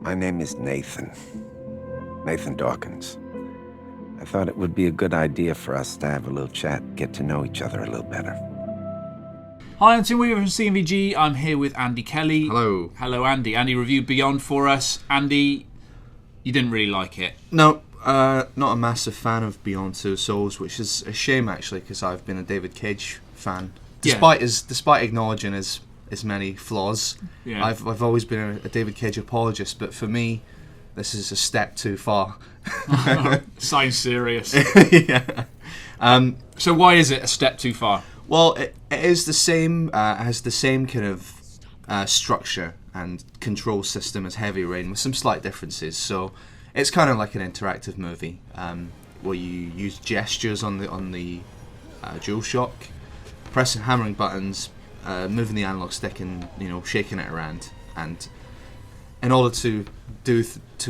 My name is Nathan. Nathan Dawkins. I thought it would be a good idea for us to have a little chat, get to know each other a little better. Hi, I'm Tim Weaver from CMVG. I'm here with Andy Kelly. Hello. Hello, Andy. Andy reviewed Beyond for us. Andy, you didn't really like it. No, not a massive fan of Beyond Two Souls, which is a shame actually, because I've been a David Cage fan, despite acknowledging his many flaws. Yeah. I've always been a David Cage apologist, but for me, this is a step too far. Sounds serious. Yeah. So why is it a step too far? Well, it is the same, has the same kind of structure and control system as Heavy Rain, with some slight differences. So it's kind of like an interactive movie, where you use gestures on the DualShock, pressing, hammering buttons, moving the analog stick, and shaking it around, and in order to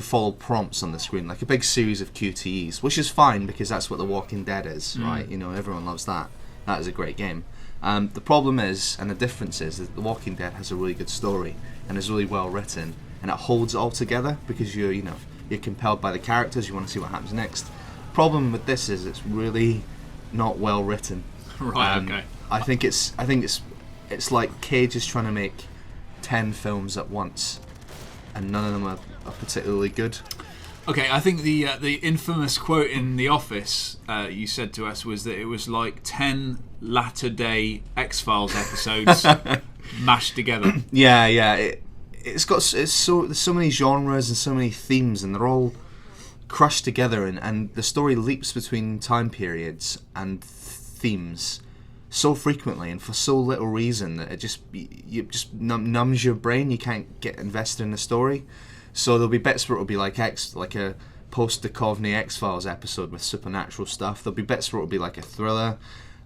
follow prompts on the screen, like a big series of QTEs, which is fine because that's what The Walking Dead is, right? Everyone loves that. That is a great game. The problem is, and the difference is, that The Walking Dead has a really good story and is really well written, and it holds it all together because you're compelled by the characters. You want to see what happens next. Problem with this is it's really not well written. Right. Okay. I think it's like Cage is trying to make 10 films at once, and none of them are particularly good. Okay, I think the infamous quote in The Office you said to us was that it was like 10 latter-day X-Files episodes mashed together. Yeah. There's so many genres and so many themes, and they're all crushed together, and the story leaps between time periods and themes so frequently and for so little reason that it just numbs your brain. You can't get invested in the story. So there'll be bits where it'll be like a post-Duchovny X-Files episode with supernatural stuff. There'll be bits where it'll be like a thriller.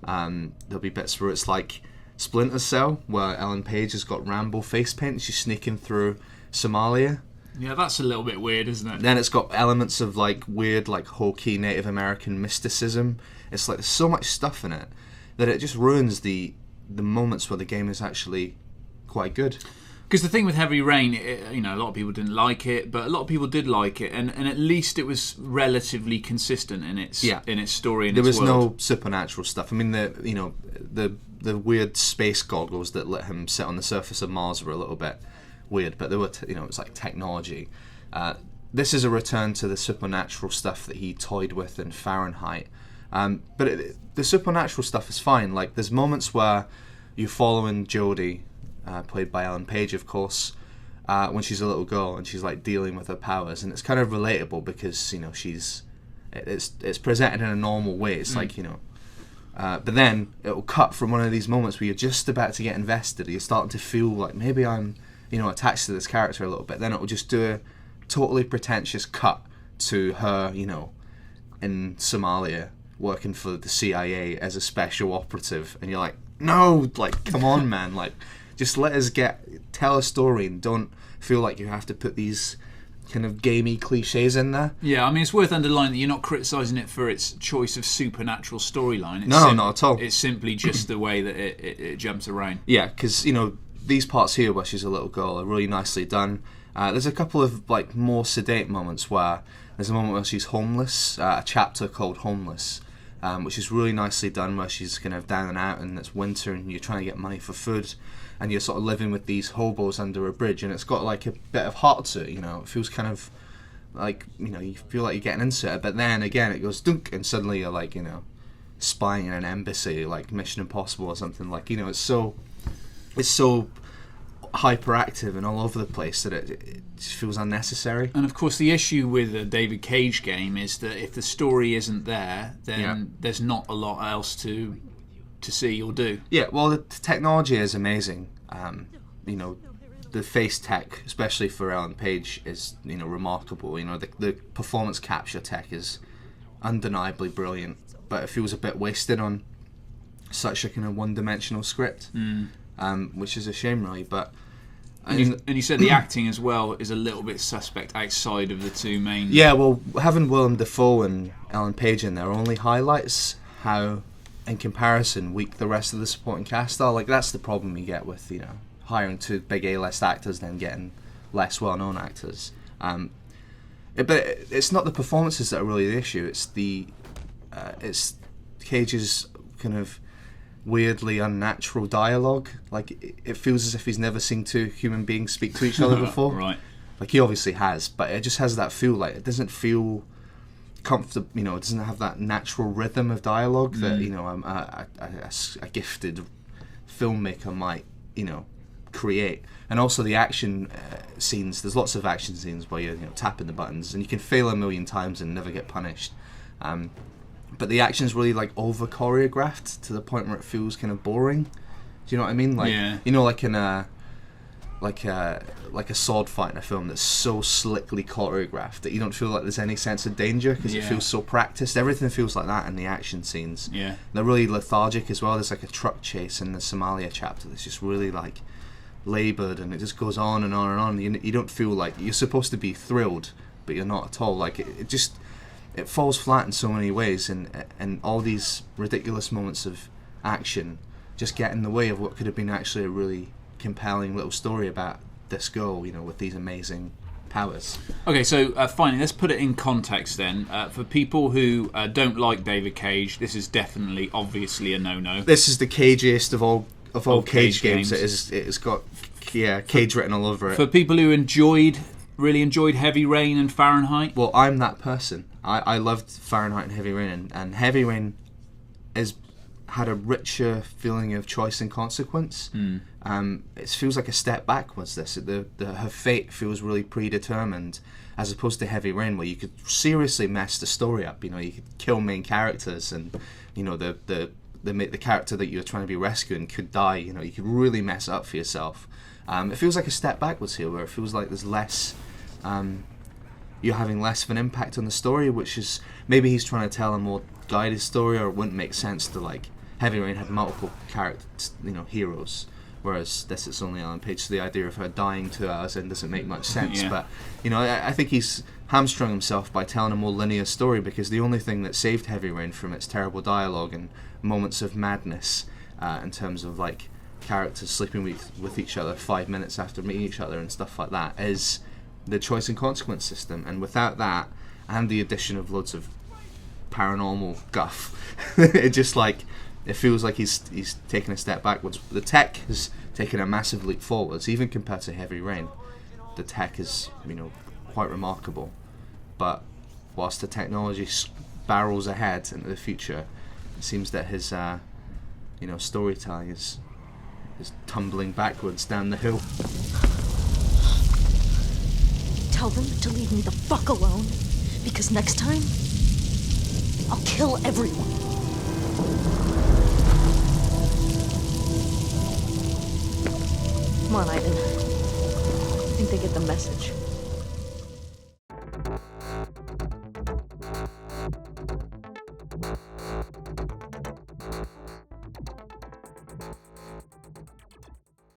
There'll be bits where it's like Splinter Cell, where Ellen Page has got Rambo face paint and she's sneaking through Somalia. Yeah, that's a little bit weird, isn't it? Then it's got elements of like weird, like hokey Native American mysticism. It's like there's so much stuff in it that it just ruins the moments where the game is actually quite good. Because the thing with Heavy Rain, a lot of people didn't like it, but a lot of people did like it, and at least it was relatively consistent in its story and there its was world. no supernatural stuff. I mean, the weird space goggles that let him sit on the surface of Mars were a little bit weird, but they were it was like technology. This is a return to the supernatural stuff that he toyed with in Fahrenheit. But the supernatural stuff is fine. Like, there's moments where you're following Jodie, played by Ellen Page, of course, when she's a little girl and she's like dealing with her powers, and it's kind of relatable because it's presented in a normal way. It's like but then it'll cut from one of these moments where you're just about to get invested. You're starting to feel like maybe I'm attached to this character a little bit. Then it'll just do a totally pretentious cut to her in Somalia working for the CIA as a special operative, and you're like, no, like, come on, man, like, just let us tell a story and don't feel like you have to put these kind of gamey cliches in there. Yeah, I mean, it's worth underlining that you're not criticising it for its choice of supernatural storyline. No, not at all. It's simply just the way that it jumps around. Yeah, because these parts here where she's a little girl are really nicely done. There's a couple of like more sedate moments where there's a moment where she's homeless, a chapter called Homeless, which is really nicely done, where she's kind of down and out and it's winter and you're trying to get money for food and you're sort of living with these hobos under a bridge, and it's got like a bit of heart to it. It feels kind of like, you feel like you're getting into it, but then again it goes dunk and suddenly you're like, spying in an embassy, like Mission Impossible or something. Like, it's so hyperactive and all over the place that it just feels unnecessary. And of course the issue with a David Cage game is that if the story isn't there, then there's not a lot else to see or do. Yeah, well, the technology is amazing. The face tech, especially for Ellen Page, is remarkable. The performance capture tech is undeniably brilliant, but it feels a bit wasted on such a kind of one-dimensional script, which is a shame, really. But and you said the acting as well is a little bit suspect outside of the two main. Yeah, well, having Willem Dafoe and Ellen Page in there only highlights how, in comparison, weak the rest of the supporting cast are. Like, that's the problem you get with hiring two big A-list actors, then getting less well-known actors. But it's not the performances that are really the issue. It's Cage's kind of weirdly unnatural dialogue. Like, it feels as if he's never seen two human beings speak to each other before. Right. Like, he obviously has, but it just has that feel. Like, it doesn't feel comfortable. You know, it doesn't have that natural rhythm of dialogue that, you know, a gifted filmmaker might, you know, create. And also the action scenes. There's lots of action scenes where you're, you know, tapping the buttons, and you can fail a million times and never get punished. But the action's really like over choreographed to the point where it feels kind of boring. Do you know what I mean? Like, you know, like in a like a sword fight in a film that's so slickly choreographed that you don't feel like there's any sense of danger because it feels so practiced. Everything feels like that in the action scenes. Yeah, they're really lethargic as well. There's like a truck chase in the Somalia chapter that's just really like laboured, and it just goes on and on and on. You don't feel like you're supposed to be thrilled, but you're not at all. Like it falls flat in so many ways, and all these ridiculous moments of action just get in the way of what could have been actually a really compelling little story about this girl, you know, with these amazing powers. Okay, so finally, let's put it in context then. For people who don't like David Cage, this is definitely, obviously a no-no. This is the cagiest of all Cage games. It's got Cage written all over it. For people who really enjoyed Heavy Rain and Fahrenheit. Well, I'm that person. I loved Fahrenheit and Heavy Rain, and Heavy Rain had a richer feeling of choice and consequence. It feels like a step backwards. Her fate feels really predetermined, as opposed to Heavy Rain, where you could seriously mess the story up. You know, you could kill main characters, and you know the character that you're trying to be rescuing could die. You know, you could really mess it up for yourself. It feels like a step backwards here, where it feels like there's less. You're having less of an impact on the story, which is maybe he's trying to tell a more guided story, or it wouldn't make sense to like. Heavy Rain had multiple characters, you know, heroes, whereas this is only Ellen Page, so the idea of her dying 2 hours in doesn't make much sense. But you know, I think he's hamstrung himself by telling a more linear story, because the only thing that saved Heavy Rain from its terrible dialogue and moments of madness, in terms of like characters sleeping with each other 5 minutes after meeting each other and stuff like that, is the choice and consequence system. And without that, and the addition of loads of paranormal guff, it just like. It feels like he's taken a step backwards. The tech has taken a massive leap forwards, even compared to Heavy Rain. The tech is, you know, quite remarkable. But whilst the technology barrels ahead into the future, it seems that his, you know, storytelling is tumbling backwards down the hill. Tell them to leave me the fuck alone, because next time I'll kill everyone. Come on, Ivan. I think they get the message.